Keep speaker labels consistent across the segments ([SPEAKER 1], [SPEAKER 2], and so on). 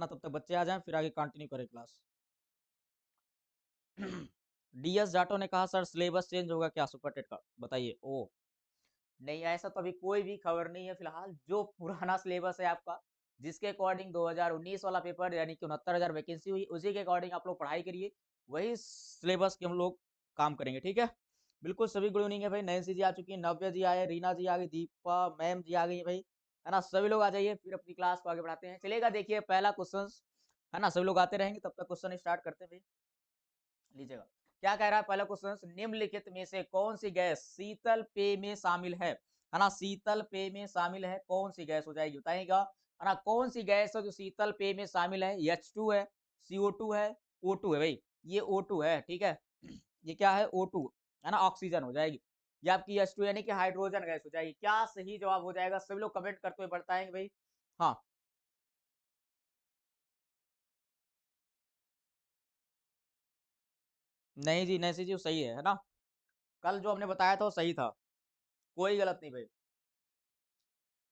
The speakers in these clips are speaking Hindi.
[SPEAKER 1] ना, तब तक बच्चे आ जाएं फिर आगे कंटिन्यू करें क्लास। डीएस जाटो ने कहा सर सिलेबस चेंज होगा क्या सुपर टेट का, बताइए। ओ नहीं, ऐसा तो अभी कोई भी खबर नहीं है फिलहाल। जो पुराना सिलेबस है आपका, जिसके अकॉर्डिंग 2019 वाला पेपर यानी कि 69,000 वैकेंसी हुई, उसी के अकॉर्डिंग आप लोग पढ़ाई करिए, वही सिलेबस के हम लोग काम करेंगे, ठीक है। बिल्कुल सभी गुड इवनिंग है भाई, नैन्सी जी आ चुकी है, नव्या जी आए, रीना जी आ गई, दीपा मैम जी आ गई है भाई, है ना। सभी लोग आ जाइए, फिर अपनी क्लास को आगे बढ़ाते हैं। चलेगा, देखिए पहला क्वेश्चन, है ना। सभी लोग आते रहेंगे, तब तक क्वेश्चन स्टार्ट करते हैं भाई। लीजिएगा, क्या कह रहा है पहला क्वेश्चन, निम्नलिखित में से कौन सी गैस शीतल पेय में शामिल है ना। शीतल पेय में शामिल है, कौन सी गैस हो जाएगी, बताइएगा, है ना। कौन सी गैस है जो शीतल पेय में शामिल है, H2 है, CO2 है, O2 है भाई। ये O2 है, ठीक है। ये क्या है, O2, है ना, ऑक्सीजन हो जाएगी। ये आपकी H2 यानी कि हाइड्रोजन गैस हो जाएगी। क्या सही जवाब हो जाएगा, सभी लोग कमेंट करते हुए बताएंगे भाई। हाँ, नहीं जी, नहीं जी, वो सही है ना। कल जो हमने बताया था वो सही था, कोई गलत नहीं भाई।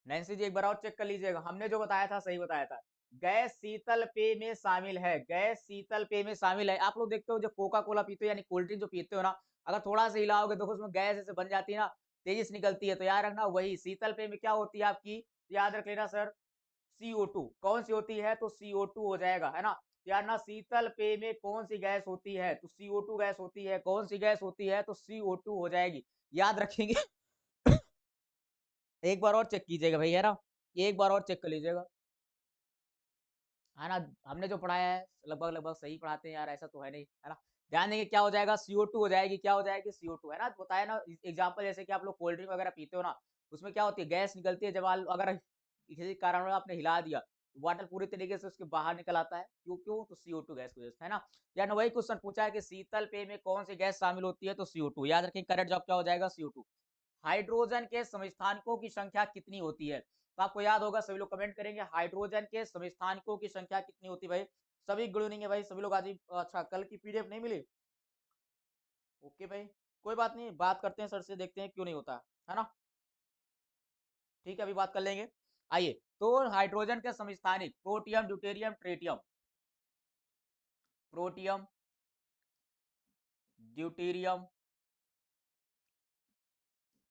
[SPEAKER 1] नैन्सी जी एक बार और चेक कर लीजिएगा, हमने जो बताया था सही बताया था। गैस शीतल पेय में शामिल है, गैस शीतल पेय में शामिल है। आप लोग देखते हो जो कोका कोला पीते हो यानी कोल्ड ड्रिंक जो पीते हो ना, अगर थोड़ा सा हिलाओगे देखो उसमें गैस ऐसे बन जाती है ना, तेजी से निकलती है। तो याद रखना, वही शीतल पेय में क्या होती है आपकी, याद रख लेना सर, CO2। कौन सी होती है, तो CO2 हो जाएगा, है ना। यार ना, शीतल पेय में कौन सी गैस होती है, तो CO2 गैस होती है। कौन सी गैस होती है, तो CO2 हो जाएगी, याद रखेंगे। एक बार और चेक कीजिएगा भाई, है ना, एक बार और चेक कर लीजिएगा, है ना। हमने जो पढ़ाया है लगभग लगभग सही पढ़ाते हैं यार, ऐसा तो है नहीं, है ना। ध्यान देंगे, क्या हो जाएगा, CO2 हो जाएगी, क्या हो जाएगी, CO2, है ना। बताया ना एग्जाम्पल, जैसे कि आप लोग कोल्ड ड्रिंक वगैरह पीते हो ना, उसमें क्या होती है, गैस निकलती है। जब अगर किसी कारण आपने हिला दिया, वाटर पूरी तरीके से उसके बाहर निकल आता है, क्यों क्यों, तो CO2 गैस की वजह से, है ना। यार वही क्वेश्चन पूछा है कि शीतल पेय में कौन सी गैस शामिल होती है, तो CO2, याद रखें, करेक्ट जवाब क्या हो जाएगा, CO2। हाइड्रोजन के समस्थानिकों की संख्या कितनी होती है, तो आपको याद होगा, सभी लोग कमेंट करेंगे, हाइड्रोजन के समस्थानिकों की संख्या कितनी होती है भाई। सभी गुड इवनिंग है भाई, सभी लोग आज ही, अच्छा कल की पीडीएफ नहीं मिली, ओके भाई, कोई बात नहीं, बात करते हैं सर से, देखते हैं क्यों नहीं होता, है ना। ठीक है, अभी बात कर लेंगे। आइए, तो हाइड्रोजन के समस्थानिक protium, deuterium, tritium, protium, deuterium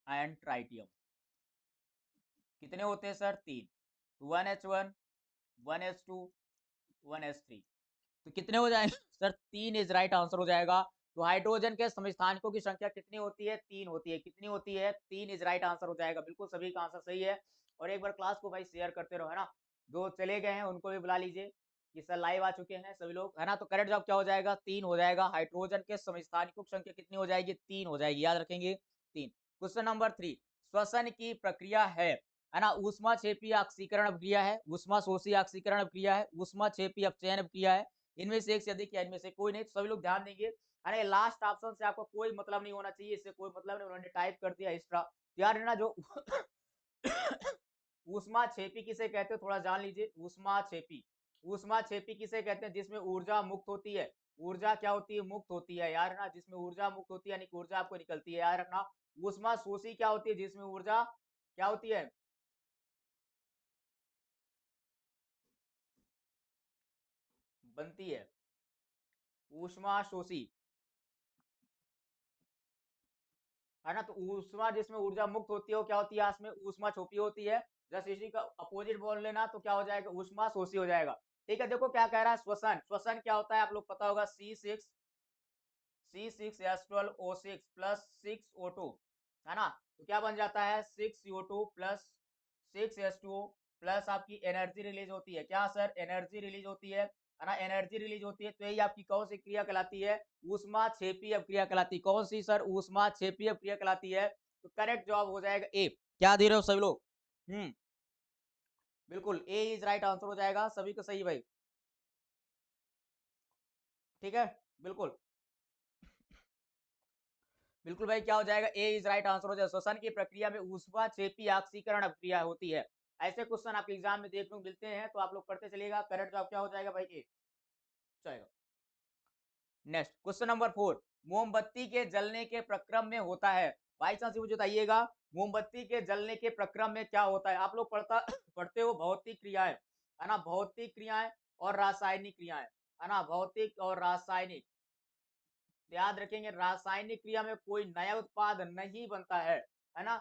[SPEAKER 1] and tritium, कितने होते हैं सर, तीन। 1H1, 1H2, 1H3, तो कितने हो जाएंगे सर, तीन इज राइट आंसर हो जाएगा। तो हाइड्रोजन के समस्थानिकों की संख्या कितनी होती है, तीन होती है। कितनी होती है, तीन इज राइट आंसर हो जाएगा, बिल्कुल सभी का आंसर सही है। और एक बार क्लास को भाई शेयर करते रहो, है ना। जो चले गए हैं उनको भी बुला लीजिए कि सर लाइव आ चुके हैं सभी लोग, है ना। तो करेक्ट जवाब क्या हो जाएगा, तीन हो जाएगा। हाइड्रोजन के समस्थानिकों की संख्या कितनी हो जाएगी, तीन हो जाएगी, याद रखेंगे, तीन। क्वेश्चन नंबर 3, श्वसन की प्रक्रिया है ना, ऊष्मा क्षेपी ऑक्सीकरण अभिक्रिया है, ऊष्मा शोषी ऑक्सीकरण अभिक्रिया है, ऊष्मा क्षेपी अपचयन अभिक्रिया है, इनमें से एक से अधिक या इनमें से कोई नहीं। तो सभी लोग ध्यान देंगे, अरे लास्ट ऑप्शन से आपको कोई मतलब नहीं होना चाहिए, इससे कोई मतलब नहीं, उन्होंने टाइप कर दिया एक्स्ट्रा। यार है ना, जो ऊष्मा छेपी किसे कहते हैं, थोड़ा जान लीजिए। ऊष्मा छेपी, ऊष्मा छेपी किसे कहते हैं, जिसमें ऊर्जा मुक्त होती है। ऊर्जा क्या होती है, मुक्त होती है, यार ना, जिसमें ऊर्जा मुक्त होती है यानी कि ऊर्जा आपको निकलती है, याद रखना। ऊष्मा शोषी क्या होती है, जिसमें ऊर्जा क्या होती है, बनती है। ऊष्मा शोषी, है ना। तो ऊष्मा जिसमें ऊर्जा मुक्त होती है वो क्या होती है, इसमें ऊष्मा छोपी होती है। जैसे इसी का अपोजिट बोल लेना तो क्या हो जाएगा, ऊष्मा शोषी हो जाएगा। ठीक है, देखो क्या कह रहा है, श्वसन, श्वसन क्या होता है आप लोग पता होगा, C6H12O6 प्लस 6O2, है ना। तो क्या बन जाता है, 6CO2 प्लस 6H2O प्लस आपकी एनर्जी रिलीज होती है, क्या सर, एनर्जी रिलीज होती है ना, एनर्जी रिलीज होती है। तो यही आपकी कौन सी क्रिया कहलाती है, ऊष्मा क्षेपी अभिक्रिया कहलाती है। कौन सी सर, ऊष्मा क्षेपी अभिक्रिया कहलाती है। तो करेक्ट जवाब हो जाएगा ए। क्या दे रहे हो सभी लोग, बिल्कुल ए इज राइट आंसर हो जाएगा, सभी को सही भाई, ठीक है, बिल्कुल बिल्कुल भाई, क्या हो जाएगा, ए इज राइट आंसर हो जाएगा। श्वसन की प्रक्रिया में ऊष्मा क्षेपी ऑक्सीकरण अभिक्रिया होती है। ऐसे क्वेश्चन आपके एग्जाम में देखने को मिलते हैं, तो आप लोग पढ़ते चलिएगा। करेक्ट जवाब क्या हो जाएगा भाई, ए जाएगा। नेक्स्ट क्वेश्चन नंबर 4, मोमबत्ती के जलने के प्रक्रम में होता है, बाई चांस मुझे बताइएगा, मोमबत्ती के जलने के प्रक्रम में क्या होता है। आप लोग पढ़ता पढ़ते हो भौतिक क्रियाएं, है ना, भौतिक क्रियाएं, और रासायनिक क्रियाएं, है ना, भौतिक और रासायनिक। याद रखेंगे रासायनिक क्रिया में कोई नया उत्पाद नहीं बनता है ना।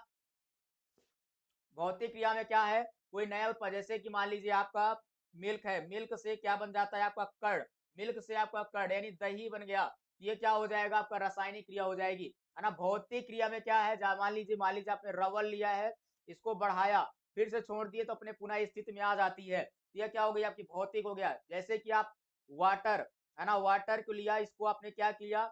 [SPEAKER 1] भौतिक क्रिया में क्या है, कोई नया उत्पाद, जैसे कि मान लीजिए आपका मिल्क है, मिल्क से क्या बन जाता है आपका कर्ड, मिल्क से आपका कर्ड यानी दही बन गया, ये क्या हो जाएगा आपका रासायनिक क्रिया हो जाएगी, है ना। भौतिक क्रिया में क्या है, मान लीजिए आपने रबर लिया है, इसको बढ़ाया, फिर से छोड़ दिए तो अपने पुनः स्थिति में आ जाती है, ये क्या हो गई आपकी भौतिक हो गया। जैसे कि आप वाटर, है ना, वाटर को लिया, इसको आपने क्या किया,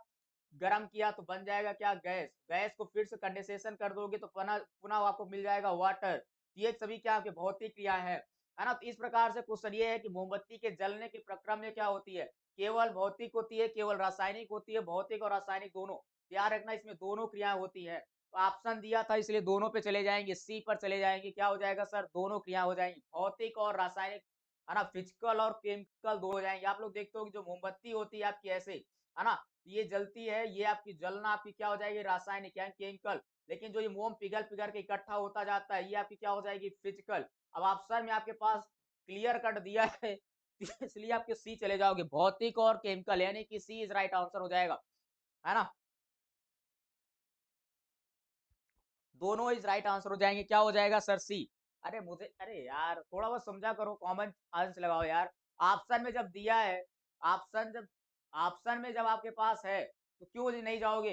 [SPEAKER 1] गर्म किया तो बन जाएगा क्या, गैस, गैस को फिर से कंडेंसेशन कर दोगे तो पुनः पुनः आपको मिल जाएगा वाटर। ये सभी क्या आपके भौतिक क्रिया है ना। तो इस प्रकार से क्वेश्चन ये है कि मोमबत्ती के जलने के प्रक्रम में क्या होती है, केवल भौतिक होती है, केवल रासायनिक होती है, भौतिक और रासायनिक दोनों। याद रखना इसमें दोनों क्रियाएं होती है। तो ऑप्शन दिया था इसलिए दोनों पे चले जाएंगे, सी पर चले जाएंगे, क्या हो जाएगा सर, दोनों क्रिया हो जाएंगी, भौतिक और रासायनिक, है ना, फिजिकल और केमिकल दोनों हो जाएंगे। आप लोग देखते हो कि जो मोमबत्ती होती है आपकी ऐसे, है ना, ये जलती है, ये आपकी जलना आपकी क्या हो जाएगी, रासायनिक यानी केमिकल। लेकिन जो ये मोम पिघल पिघल के इकट्ठा होता जाता है, ये आपकी क्या हो जाएगी, फिजिकल। अब ऑप्शन में आपके पास क्लियर कट दिया है इसलिए आपके सी चले जाओगे, भौतिक और केमिकल, यानी कि सी इज राइट आंसर हो जाएगा, है ना। दोनों इज राइट आंसर हो जाएंगे, क्या हो जाएगा सर, सी। अरे यार थोड़ा बहुत समझा करो, कॉमन आंसर लगाओ यार। ऑप्शन में जब दिया है, ऑप्शन जब ऑप्शन में जब आपके पास है तो क्यों नहीं जाओगे,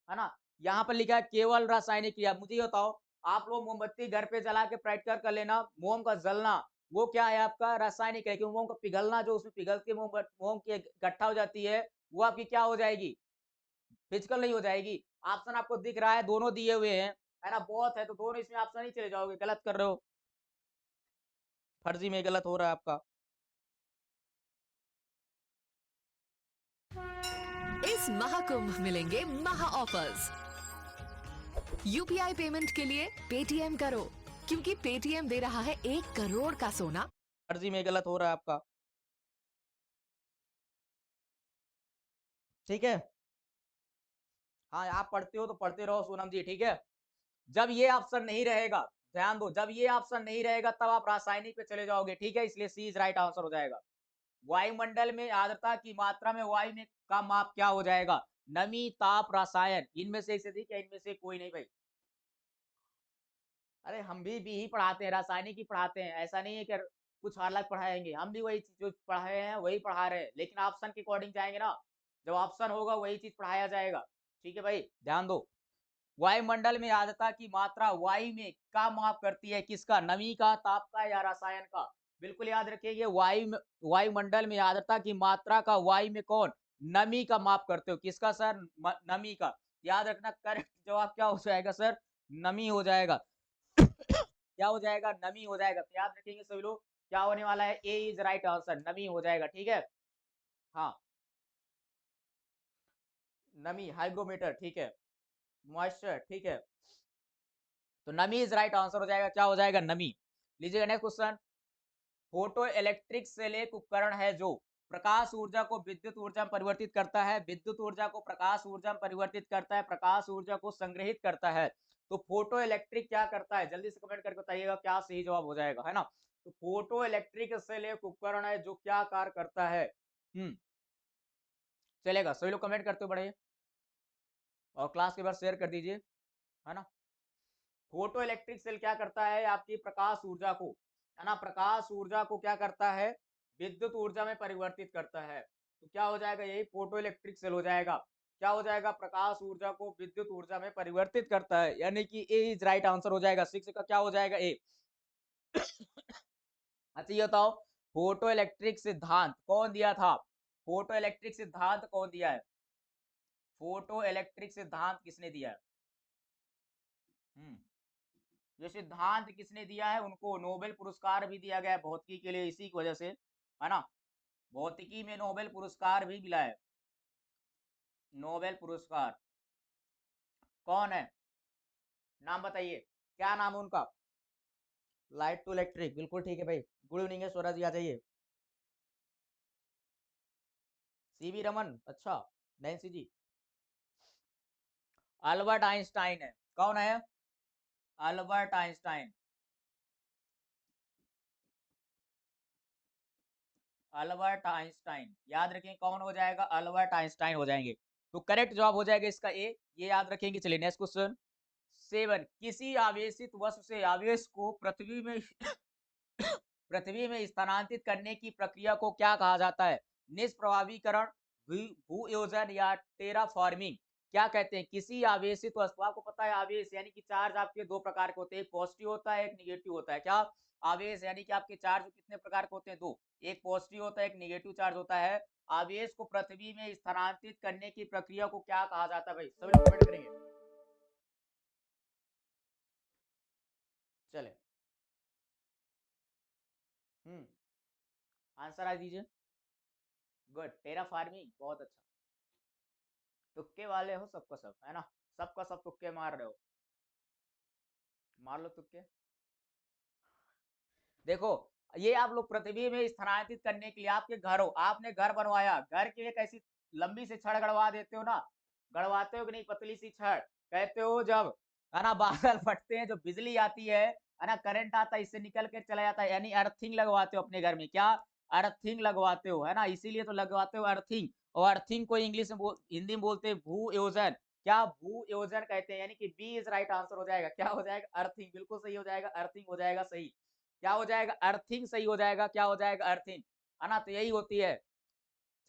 [SPEAKER 1] है ना। यहाँ पर लिखा है केवल रासायनिक क्रिया। मुझे ये बताओ, आप लोग मोमबत्ती घर पे जला के प्रैक्टिकल कर लेना, मोम का जलना वो क्या है आपका, रासायनिक है, क्योंकि मोम का पिघलना, जो उसमें पिघल के मोम की इकट्ठा हो जाती है, वो आपकी क्या हो जाएगी, फिजिकल नहीं हो जाएगी। ऑप्शन आपको दिख रहा है, दोनों दिए हुए हैं, है ना, बहुत है, तो दोनों इसमें ऑप्शन ही चले जाओगे, गलत कर रहे हो, फर्जी में गलत हो रहा है आपका।
[SPEAKER 2] इस महाकुंभ मिलेंगे महा ऑफर्स। यूपीआई पेमेंट के लिए पेटीएम करो, क्योंकि पेटीएम दे रहा है 1 करोड़ का सोना।
[SPEAKER 1] फर्जी में गलत हो रहा है आपका, ठीक है। हाँ आप पढ़ते हो तो पढ़ते रहो सोनम जी, ठीक है। जब ये ऑप्शन नहीं रहेगा, ध्यान दो, जब ये ऑप्शन नहीं रहेगा तब आप रासायनिक पे चले जाओगे, ठीक है, इसलिए सी इज राइट आंसर हो जाएगा। वायुमंडल में आर्द्रता की मात्रा में वायु में का माप क्या हो जाएगा, नमी, ताप, रसायन, इनमें से इसे ठीक है, इनमें से कोई नहीं भाई। अरे हम भी ही पढ़ाते हैं, रासायनिक ही पढ़ाते हैं, ऐसा नहीं है कि कुछ अलग पढ़ाएंगे, हम भी वही चीज जो पढ़ाए हैं वही पढ़ा रहे हैं, लेकिन ऑप्शन के अकॉर्डिंग जाएंगे ना, जब ऑप्शन होगा वही चीज पढ़ाया जाएगा, ठीक है भाई, ध्यान दो। वायुमंडल में आर्द्रता की मात्रा वायु में का माप करती है, किसका, नमी का, ताप का या रसायन का। बिल्कुल याद रखिए, वायुमंडल में आर्द्रता की मात्रा का वायु में कौन, नमी का माप करते हो, किसका सर, नमी का। याद रखना करेक्ट जवाब क्या हो जाएगा सर, नमी हो जाएगा क्या हो जाएगा, नमी हो जाएगा। तो याद रखेंगे सभी लोग, क्या होने वाला है, ए इज राइट आंसर, नमी हो जाएगा, ठीक है। हाँ, नमी, हाइग्रोमीटर, ठीक है, मॉइस्चर, ठीक है, तो नमी इज राइट आंसर हो जाएगा, क्या हो जाएगा, नमी। लीजिएगा next question. Photo electric cell एक उपकरण है जो प्रकाश ऊर्जा को विद्युत ऊर्जा में परिवर्तित करता है, विद्युत ऊर्जा को प्रकाश ऊर्जा में परिवर्तित करता है, प्रकाश ऊर्जा को संग्रहित करता है। तो फोटो इलेक्ट्रिक क्या करता है, जल्दी से कमेंट करके बताइएगा क्या सही जवाब हो जाएगा, है ना। तो फोटो इलेक्ट्रिक सेल एक उपकरण है जो क्या कार्य करता है। चलेगा, सभी लोग कमेंट करते हो बढ़िए, और क्लास के बाद शेयर कर दीजिए, है ना। फोटो इलेक्ट्रिक सेल क्या करता है, आपकी प्रकाश ऊर्जा को, है ना, प्रकाश ऊर्जा को क्या करता है, विद्युत ऊर्जा में परिवर्तित करता है। तो क्या हो जाएगा, यही फोटो इलेक्ट्रिक सेल हो जाएगा, क्या हो जाएगा, प्रकाश ऊर्जा को विद्युत ऊर्जा में परिवर्तित करता है, यानी कि ए इज राइट आंसर हो जाएगा, 6 का क्या हो जाएगा, ए। अच्छा ये बताओ, फोटो इलेक्ट्रिक सिद्धांत कौन दिया था, फोटो इलेक्ट्रिक सिद्धांत कौन दिया है, फोटो इलेक्ट्रिक सिद्धांत किसने दिया है। हम्म ये सिद्धांत किसने दिया है, उनको नोबेल पुरस्कार भी दिया गया है भौतिकी के लिए, इसी की वजह से, है ना, भौतिकी में नोबेल पुरस्कार भी मिला है, नोबेल पुरस्कार। कौन है, नाम बताइए, क्या नाम है उनका, लाइट टू इलेक्ट्रिक, बिल्कुल ठीक है भाई। गुड इवनिंग है स्वराज जी, आ जाइए। सीवी रमन, अच्छा, नैन्सी जी। अल्बर्ट आइंस्टाइन है, कौन है, अल्बर्ट आइंस्टाइन। Albert Einstein. याद रखें कौन हो जाएगा, अल्बर्ट आइंस्टाइन हो जाएंगे। तो करेक्ट जवाब हो जाएगा इसका ए, ये याद रखेंगे। चलिए नेक्स्ट क्वेश्चन 7, किसी आवेशित वस्तु से आवेश को पृथ्वी में पृथ्वी में स्थानांतरित करने की प्रक्रिया को क्या कहा जाता है? निष्प्रभावीकरण, भू-योजन या टेराफॉर्मिंग। क्या कहते हैं? किसी आवेशित वस्तु, आपको पता है आवेश यानी कि चार्ज आपके दो प्रकार के होते हैं, एक पॉजिटिव होता है, एक निगेटिव होता है। क्या आवेश यानी कि आपके चार्ज कितने प्रकार के होते हैं? दो, एक पॉजिटिव होता है, एक निगेटिव चार्ज होता है। आवेश को पृथ्वी में स्थानांतरित करने की प्रक्रिया को क्या कहा जाता है भाई? सभी लोग कमेंट करेंगे। चले, आंसर आ दीजिए। गुड, टेरा फार्मिंग, बहुत अच्छा। तुक्के वाले हो सबका सब, है ना? सबका सब तुक्के मार रहे हो, मार लो तुक्के। देखो, ये आप लोग पृथ्वी में स्थानांतरित करने के लिए आपके घर हो, आपने घर बनवाया, घर की एक ऐसी लंबी सी छड़ गड़वा देते हो ना, गड़वाते हो कि नहीं? पतली सी छड़, कहते हो जब, है ना, बादल फटते हैं, जो बिजली आती है ना, करंट आता है, इससे निकल के चला जाता है, यानी अर्थिंग लगवाते हो अपने घर में। क्या अर्थिंग लगवाते हो, है ना? इसीलिए तो लगवाते हो अर्थिंग। और अर्थिंग को इंग्लिश में हिंदी में बोलते हैं भू योजन। क्या भू योजन कहते हैं, यानी कि बी इज राइट आंसर हो जाएगा। क्या हो जाएगा? अर्थिंग, बिल्कुल सही हो जाएगा, अर्थिंग हो जाएगा सही। क्या हो जाएगा? अर्थिंग सही हो जाएगा। क्या हो जाएगा? अर्थिंग, है ना? तो यही होती है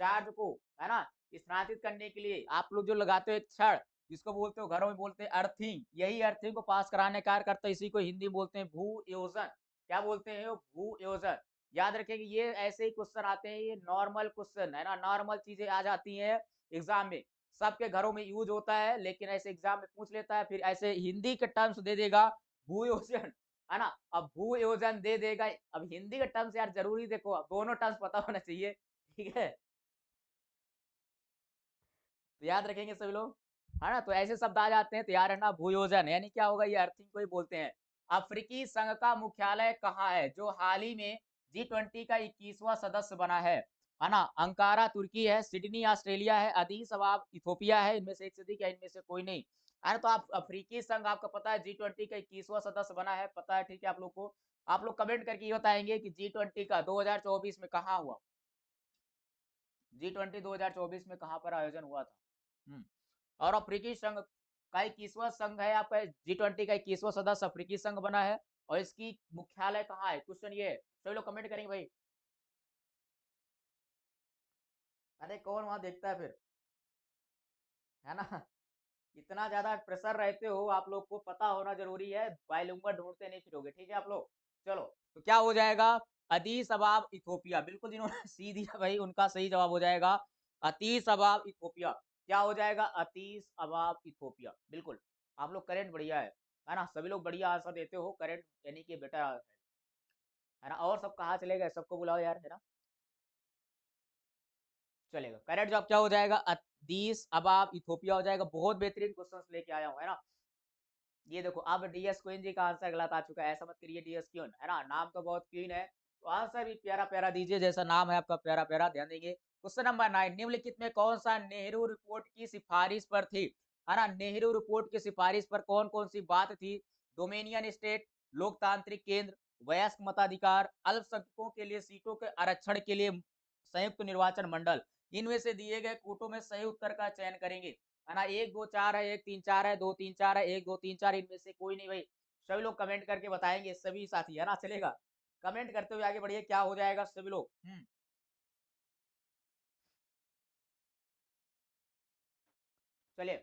[SPEAKER 1] चार्ज को, है ना, स्थानांतरित करने के लिए आप लोग जो लगाते हो एक छड़, जिसको बोलते हो घरों में बोलते हैं अर्थिंग, यही अर्थिंग को पास कराने कार्य करता है, इसी को हिंदी में बोलते हैं भू योजन। क्या बोलते हैं? भू योजन। याद रखेंगे, ये ऐसे ही क्वेश्चन आते हैं, ये नॉर्मल क्वेश्चन है ना, नॉर्मल चीजें आ जाती हैं एग्जाम में, सबके घरों में यूज होता है, लेकिन ऐसे एग्जाम में पूछ लेता है, फिर ऐसे हिंदी के टर्म्स दे देगा भू योजन, है ना? अब भू योजन दे देगा, अब हिंदी के टर्म्स यार जरूरी, देखो दोनों टर्म्स पता होना चाहिए, ठीक है? तो याद रखेंगे सभी लोग, है ना? तो ऐसे शब्द आ जाते हैं, तो याद रखना भूयोजन यानी क्या होगा, ये अर्थिंग को ही बोलते हैं। अफ्रीकी संघ का मुख्यालय कहाँ है, जो हाल ही में G20 का 21वां सदस्य बना है ना? अंकारा तुर्की है, सिडनी ऑस्ट्रेलिया है, अदीस अबाब इथोपिया है, इनमें से एक से अधिक है, इनमें से कोई नहीं। अरे तो आप अफ्रीकी संघ आपको पता है G20 का 21वां सदस्य बना है, पता है, ठीक है आप लोग को। आप लोग कमेंट करके ये बताएंगे कि G20 का 2024 में कहाँ हुआ, G20 2024 में कहाँ पर आयोजन हुआ था? और अफ्रीकी संघ का 21वां संघ है आपका, G20 का 21वां सदस्य अफ्रीकी संघ बना है, और इसकी मुख्यालय कहाँ है? क्वेश्चन ये है, सभी लोग कमेंट करेंगे भाई। अरे कौन वहां देखता है फिर, है ना? इतना ज्यादा प्रेशर रहते हो, आप लोग को पता होना जरूरी है, बायलुंगा ढूंढते नहीं फिरोगे, ठीक है आप लोग? चलो, तो क्या हो जाएगा? अदीस अबाब इथोपिया, बिल्कुल जिन्होंने सी दिया भाई उनका सही जवाब हो जाएगा अतीस अबाब इथोपिया। क्या हो जाएगा? अतीस अबाब इथोपिया, बिल्कुल। आप लोग करेंट बढ़िया है ना? सभी लोग बढ़िया आंसर देते हो, करेंट यानी कि बेटा है ना? और सब कहाँ चले गए, सबको बुलाओ यार, है ना? चलेगा, करेक्ट जवाब क्या हो जाएगा? अदीस अबाब इथोपिया हो जाएगा। बहुत बेहतरीन क्वेश्चंस लेके आया हूँ, है ना? ये देखो, अब डीएस क्वीन जी का आंसर गलत आ चुका है, ऐसा मत करिए डीएस क्वीन, है ना? नाम तो बहुत क्वीन है, तो आंसर भी प्यारा प्यारा दीजिए, जैसा नाम है आपका प्यारा प्यारा, ध्यान देंगे। क्वेश्चन नंबर 9, निम्नलिखित में कौन सा नेहरू रिपोर्ट की सिफारिश पर थी, है ना? नेहरू रिपोर्ट की सिफारिश पर कौन कौन सी बात थी? डोमिनियन स्टेट, लोकतांत्रिक केंद्र, वयस्क मताधिकार, अल्पसंख्यकों के लिए सीटों के आरक्षण के लिए संयुक्त निर्वाचन मंडल। इनमें से दिए गए कोटों में सही उत्तर का चयन करेंगे, है ना? 1 2 4 है, 1 3 4 है, 2 3 4 है, 1 2 3 4, इनमें से कोई नहीं भाई। सभी लोग कमेंट करके बताएंगे, सभी साथी, है ना? चलेगा, कमेंट करते हुए आगे बढ़िए, क्या हो जाएगा सभी लोग। चलिए,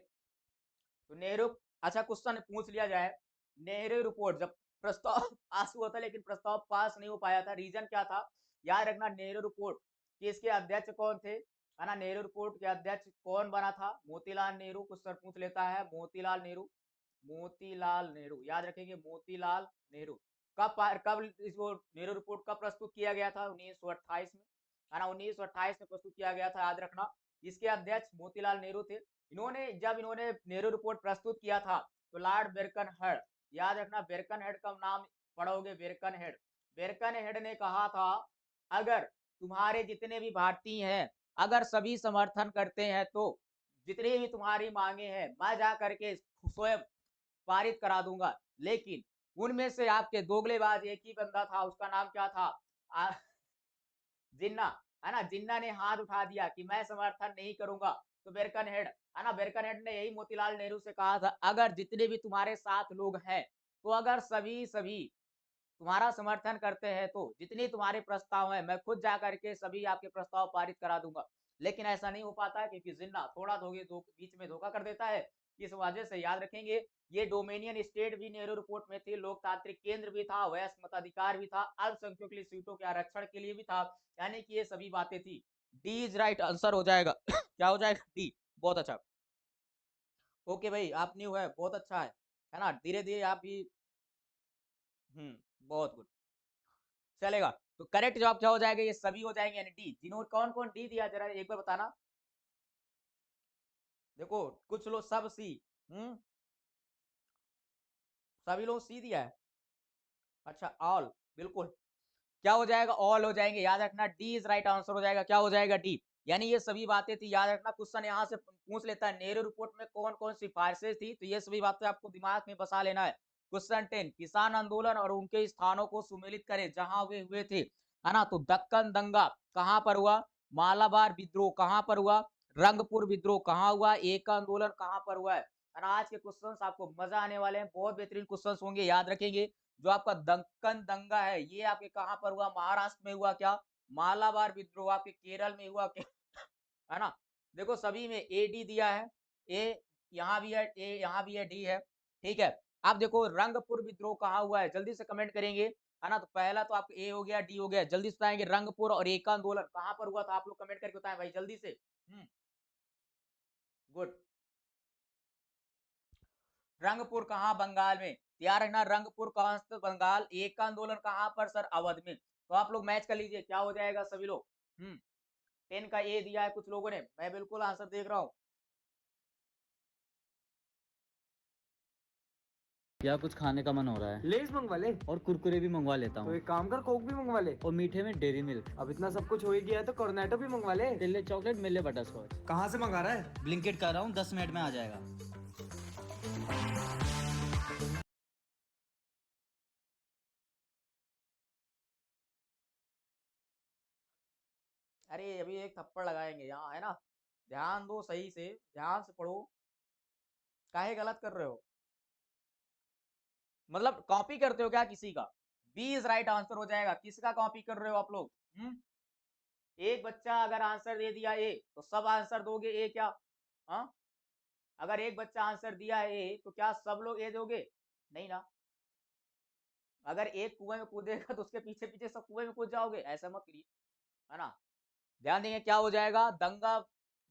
[SPEAKER 1] तो नेहरू, अच्छा क्वेश्चन पूछ लिया जाए, नेहरू रिपोर्ट जब प्रस्ताव पास हुआ था, लेकिन प्रस्ताव पास नहीं हो पाया था, रीजन क्या था? याद रखना, नेहरू रिपोर्ट कि इसके अध्यक्ष कौन थे, है ना? नेहरू रिपोर्ट के अध्यक्ष कौन बना था? मोतीलाल नेहरू। क्वेश्चन पूछ लेता है, मोतीलाल नेहरू, मोतीलाल नेहरू, याद रखेंगे, मोतीलाल नेहरू। कब इसको नेहरू रिपोर्ट कब प्रस्तुत किया गया था? 1928 में, है ना? 1928 में प्रस्तुत किया गया था, याद रखना। इसके अध्यक्ष मोतीलाल नेहरू थे। इन्होंने नेहरू रिपोर्ट प्रस्तुत किया था, तो लॉर्ड बेरकन हेड, याद रखना, बेरकन हेड का नाम पढ़ोगे, बेरकन हेड। बेरकन हेड ने कहा था, अगर तुम्हारे जितने भी भारतीय हैं, अगर सभी समर्थन करते हैं, तो जितनी भी तुम्हारी मांगे हैं, मैं जा करके स्वयं पारित करा दूंगा। लेकिन उनमें से आपके दोगलेबाज एक ही बंदा था, उसका नाम क्या था? जिन्ना, है ना, जिन्ना ने हाथ उठा दिया कि मैं समर्थन नहीं करूंगा, तो बेरकनहेड, है ना, बेरकनहेड ने यही मोतीलाल नेहरू से कहा था, अगर जितने भी तुम्हारे साथ लोग हैं, तो अगर सभी सभी तुम्हारा समर्थन करते हैं, तो जितनी तुम्हारे प्रस्ताव हैं मैं खुद जा करके सभी आपके प्रस्ताव पारित करा दूंगा। लेकिन ऐसा नहीं हो पाता है, क्योंकि जिन्ना थोड़ा बीच में धोखा कर देता है। इस वजह से याद रखेंगे, ये डोमिनियन स्टेट भी नेहरू रिपोर्ट में थी, लोकतांत्रिक केंद्र भी था, वयस्क मताधिकार भी था, अल्पसंख्यकों के लिए सीटों के आरक्षण के लिए भी था, यानी कि ये सभी बातें थी। डी इज राइट आंसर हो जाएगा। क्या हो जाएगा? डी। बहुत अच्छा। ओके भाई, आप न्यू है, बहुत अच्छा है ना, धीरे धीरे आप भी। बहुत गुड, चलेगा। तो करेक्ट जवाब क्या हो जाएगा? ये सभी हो जाएंगे, यानी डी। जिन्होंने कौन कौन डी दिया, जरा एक बार बताना। देखो, कुछ लोग सब सी, सभी लोग सी दिया है। अच्छा, ऑल, बिल्कुल। क्या हो जाएगा? ऑल हो जाएंगे, याद रखना, डी इज राइट आंसर हो जाएगा। क्या हो जाएगा? डी। यानी ये सभी बातें थी, याद रखना, क्वेश्चन यहाँ से पूछ लेता है, नेहरू रिपोर्ट में कौन कौन सिफारिशें थी, तो ये सभी बातें आपको दिमाग में बसा लेना है। क्वेश्चन 10, किसान आंदोलन और उनके स्थानों को सुमेलित करें जहां वे हुए थे, है ना, तो दक्कन दंगा कहां पर हुआ, मालाबार विद्रोह कहां पर हुआ, रंगपुर विद्रोह कहां हुआ, एक आंदोलन कहां पर हुआ है ना। आज के क्वेश्चंस आपको मजा आने वाले हैं, बहुत बेहतरीन क्वेश्चंस होंगे, याद रखेंगे। जो आपका दक्कन दंगा है, ये आपके कहां पर हुआ? महाराष्ट्र में हुआ क्या? मालाबार विद्रोह आपके केरल में हुआ क्या? है ना। देखो, सभी में ए डी दिया है, ए यहाँ भी है, ए यहाँ भी है, डी है। ठीक है। अब देखो, रंगपुर विद्रोह कहाँ हुआ है, जल्दी से कमेंट करेंगे, है ना। तो पहला तो आपको ए हो गया, डी हो गया, जल्दी से बताएंगे रंगपुर और एका आंदोलन कहाँ पर हुआ था, आप लोग कमेंट करके बताएं भाई जल्दी से। गुड। रंगपुर कहाँ? बंगाल में। यार है ना, रंगपुर कहाँ स्थित? बंगाल। एक आंदोलन कहाँ पर सर? अवध में। तो आप लोग मैच कर लीजिए, क्या हो जाएगा सभी लोग। 10 का ए दिया है कुछ लोगों ने, मैं बिल्कुल आंसर देख रहा हूँ।
[SPEAKER 3] या कुछ खाने का मन हो रहा है,
[SPEAKER 4] लेज मंगवा ले
[SPEAKER 3] और कुरकुरे भी मंगवा लेता
[SPEAKER 4] तो
[SPEAKER 3] हूँ,
[SPEAKER 4] एक काम कर, कोक भी मंगवा ले।
[SPEAKER 3] और मीठे में डेयरी मिल्क।
[SPEAKER 4] अब इतना सब कुछ हो ही गया है तो कॉर्नेटो भी मंगवा ले।
[SPEAKER 3] तिल्ले चॉकलेट, मिले बटर स्कॉच।
[SPEAKER 4] कहाँ से मंगा रहा है?
[SPEAKER 3] ब्लिंकिट कर रहा हूँ, 10 मिनट में आ जाएगा।
[SPEAKER 1] अरे अभी एक थप्पड़ लगाएंगे यहाँ, है ना। ध्यान दो, सही से ध्यान से पढ़ो, काहे गलत कर रहे हो? मतलब कॉपी करते हो क्या किसी का? बी इज राइट आंसर हो जाएगा। किसका कॉपी कर रहे हो आप लोग? एक बच्चा अगर आंसर दे दिया ए, तो सब आंसर दोगे ए क्या? हाँ, अगर एक बच्चा आंसर दिया है ए, तो क्या सब लोग ए दोगे? नहीं ना। अगर एक कुएं में कूदेगा तो उसके पीछे पीछे सब कुएं में कूद जाओगे, ऐसा मत करिए, है ना। ध्यान देंगे, क्या हो जाएगा? दंगा,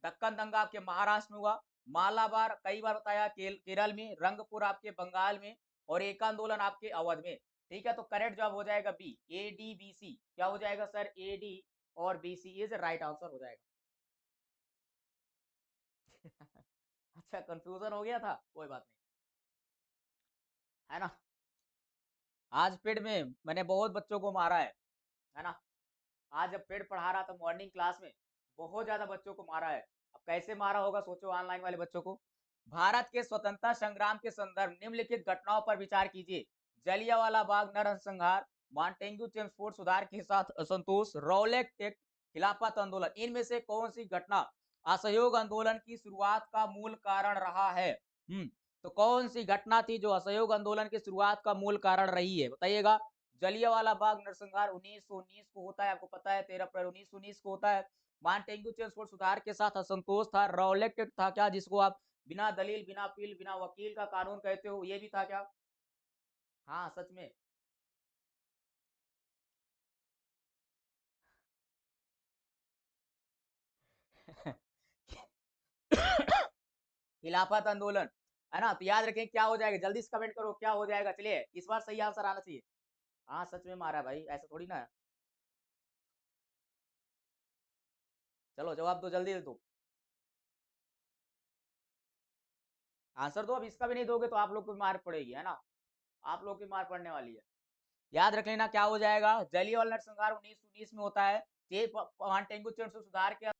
[SPEAKER 1] दक्कन दंगा आपके महाराष्ट्र में हुआ, मालाबार कई बार बताया केरल में, रंगपुर आपके बंगाल में, और एक आंदोलन आपके अवध में। ठीक है, तो करेक्ट जवाब हो जाएगा B, A D B C. क्या हो जाएगा सर? ए डी और B C is right answer हो जाएगा। अच्छा, कंफ्यूजन हो गया था, कोई बात नहीं, है ना। आज पेड़ में मैंने बहुत बच्चों को मारा है ना। आज जब पेड़ पढ़ा रहा था मॉर्निंग क्लास में, बहुत ज्यादा बच्चों को मारा है। अब कैसे मारा होगा सोचो, ऑनलाइन वाले बच्चों को। भारत के स्वतंत्रता संग्राम के संदर्भ निम्नलिखित घटनाओं पर विचार कीजिए। जलियांवाला बाग नरसंहार, मांटेग्यू चेम्सफोर्ड सुधार के साथ असंतोष, रॉलेट एक्ट, खिलाफत आंदोलन, इनमें से कौन सी घटना असहयोग आंदोलन की शुरुआत का मूल कारण रहा है? तो कौन सी घटना थी जो असहयोग आंदोलन की शुरुआत का मूल कारण रही है, बताइएगा। जलियांवाला बाग नरसंहार 1919 को होता है, आपको पता है, 13 अप्रैल 1919 को होता है। मांटेग्यू चेम्सफोर्ड सुधार के साथ असंतोष था। रॉलेट एक्ट था क्या, जिसको आप बिना दलील, बिना अपील, बिना वकील का कानून कहते हो, ये भी था क्या? हाँ, सच में। खिलाफत आंदोलन, है ना। तो याद रखें, क्या हो जाएगा, जल्दी से कमेंट करो, क्या हो जाएगा। चलिए, इस बार सही आंसर आना चाहिए। हाँ, सच में मारा भाई, ऐसा थोड़ी ना है। चलो जवाब दो, जल्दी दो, आंसर दो। अब इसका भी नहीं दोगे तो आप लोग को मार पड़ेगी, है ना, आप लोग की मार पड़ने वाली है। याद रख लेना, क्या हो जाएगा? जलियांवाला नरसंहार 1919 में होता है। मांटेग्यू चेम्सफोर्ड सुधार के